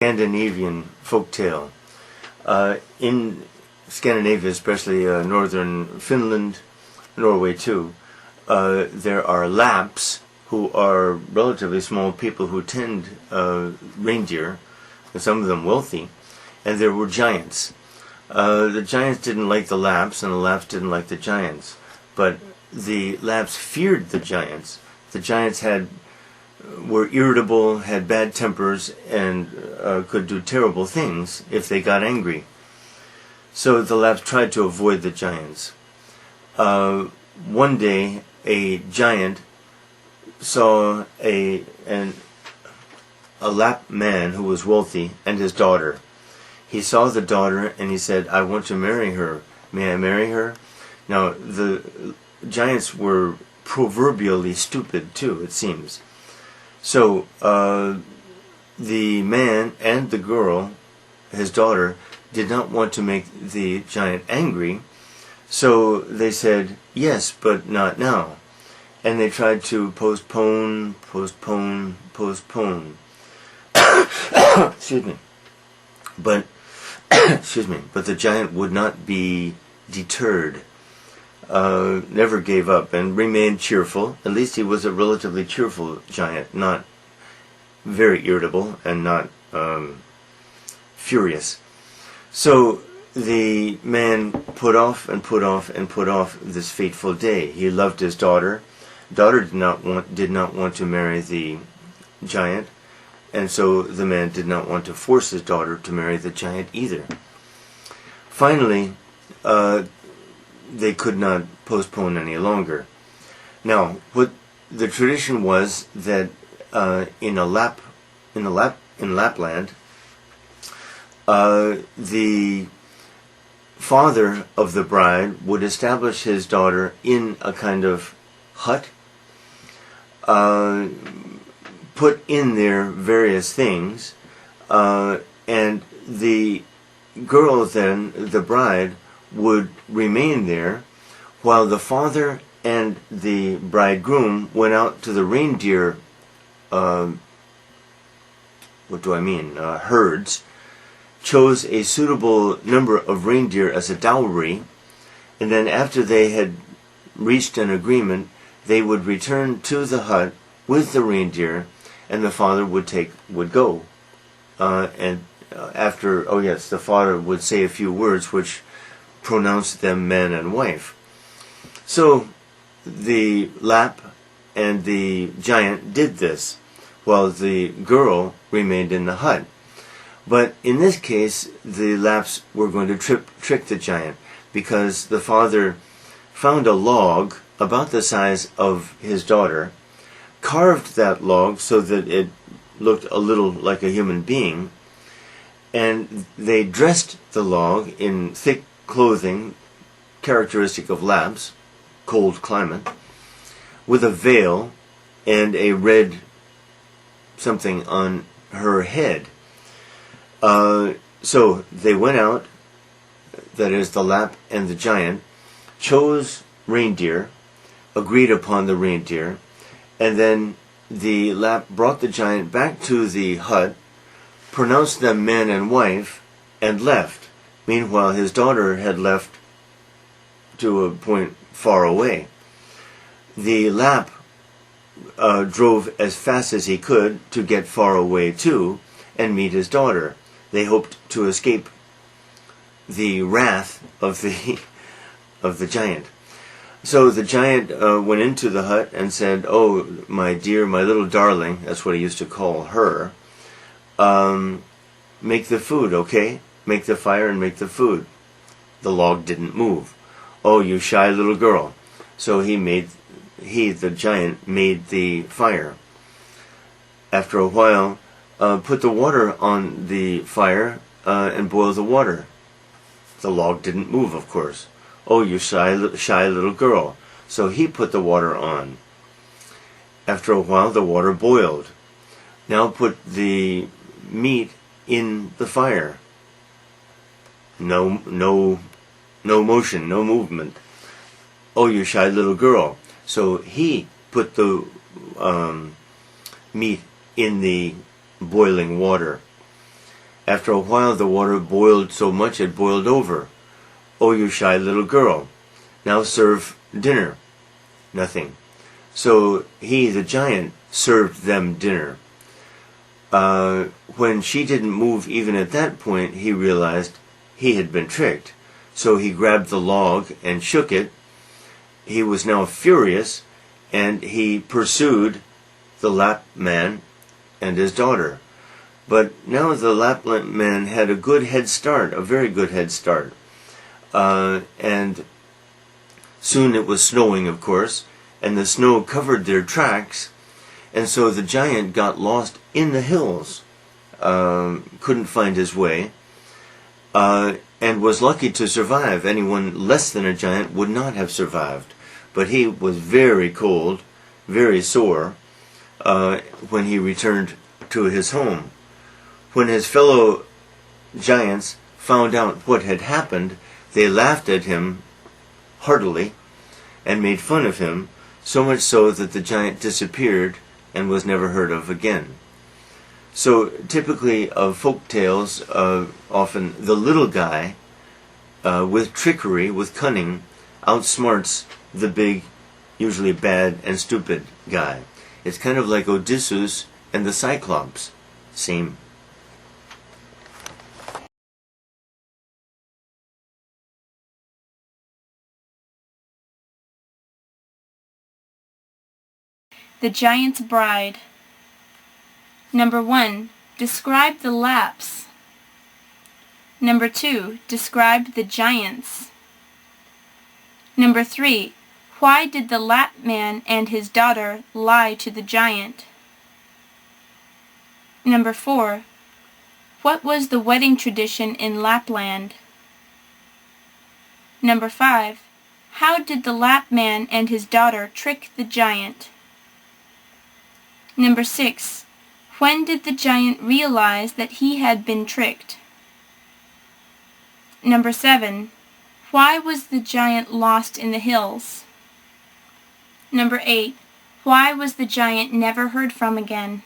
Scandinavian folktale. In Scandinavia, especially northern Finland, Norway too, there are Lapps, who are relatively small people who tend reindeer, some of them wealthy, and there were giants. The giants didn't like the Lapps, and the Lapps didn't like the giants, but the Lapps feared the giants. The giants were irritable, had bad tempers, and could do terrible things if they got angry. So the Lapps tried to avoid the giants. One day, a giant saw a Lapp man who was wealthy and his daughter. He saw the daughter and he said, "I want to marry her. May I marry her?" Now, the giants were proverbially stupid too, it seems. So the man and the girl, his daughter, did not want to make the giant angry, so they said, "Yes, but not now." And they tried to postpone. Excuse me. But but the giant would not be deterred. Never gave up and remained cheerful. At least he was a relatively cheerful giant, not very irritable and not furious. So the man put off this fateful day. He loved his daughter. Daughter did not want to marry the giant, and so the man did not want to force his daughter to marry the giant either. Finally, they could not postpone any longer. Now, what the tradition was that in Lapland, the father of the bride would establish his daughter in a kind of hut, put in there various things, and the girl then, the bride, would remain there while the father and the bridegroom went out to the reindeer herds, chose a suitable number of reindeer as a dowry, and then after they had reached an agreement, they would return to the hut with the reindeer, and the father would go. The father would say a few words which pronounced them man and wife. So the Lapp and the giant did this, while the girl remained in the hut. But in this case, the Lapps were going to trick the giant, because the father found a log about the size of his daughter, carved that log so that it looked a little like a human being, and they dressed the log in thick clothing characteristic of Lapps, cold climate, with a veil and a red something on her head. So they went out, that is the Lapp and the giant, chose reindeer, agreed upon the reindeer, and then the Lapp brought the giant back to the hut, pronounced them man and wife, and left. Meanwhile, his daughter had left to a point far away. The Lapp drove as fast as he could to get far away too, and meet his daughter. They hoped to escape the wrath of the giant. So the giant went into the hut and said, "Oh, my dear, my little darling," that's what he used to call her, "make the food, okay? Make the fire and make the food." The log didn't move. "Oh, you shy little girl." So the giant made the fire. After a while, put the water on the fire and boil the water. The log didn't move, of course. "Oh, you shy little girl." So he put the water on. After a while, the water boiled. Now put the meat in the fire. No motion, no movement. "Oh, you shy little girl." So he put the meat in the boiling water. After a while the water boiled so much it boiled over. "Oh, you shy little girl, now serve dinner." Nothing. So he, the giant, served them dinner. When she didn't move even at that point, he realized he had been tricked. So he grabbed the log and shook it. He was now furious, and he pursued the Lap man and his daughter. But now the Lapland man had a good head start, a very good head start. And soon it was snowing, of course, and the snow covered their tracks, and so the giant got lost in the hills, couldn't find his way, and was lucky to survive. Anyone less than a giant would not have survived. But he was very cold, very sore, when he returned to his home. When his fellow giants found out what had happened, they laughed at him heartily and made fun of him, so much so that the giant disappeared and was never heard of again. So typically of folk tales, often the little guy, with trickery, with cunning, outsmarts the big, usually bad and stupid guy. It's kind of like Odysseus and the Cyclops. Same. The Giant's Bride. Number 1. Describe the Laps. Number 2. Describe the giants. Number 3. Why did the Lap man and his daughter lie to the giant? Number 4. What was the wedding tradition in Lapland? Number 5. How did the Lap man and his daughter trick the giant? Number 6. When did the giant realize that he had been tricked? Number 7. Why was the giant lost in the hills? Number 8. Why was the giant never heard from again?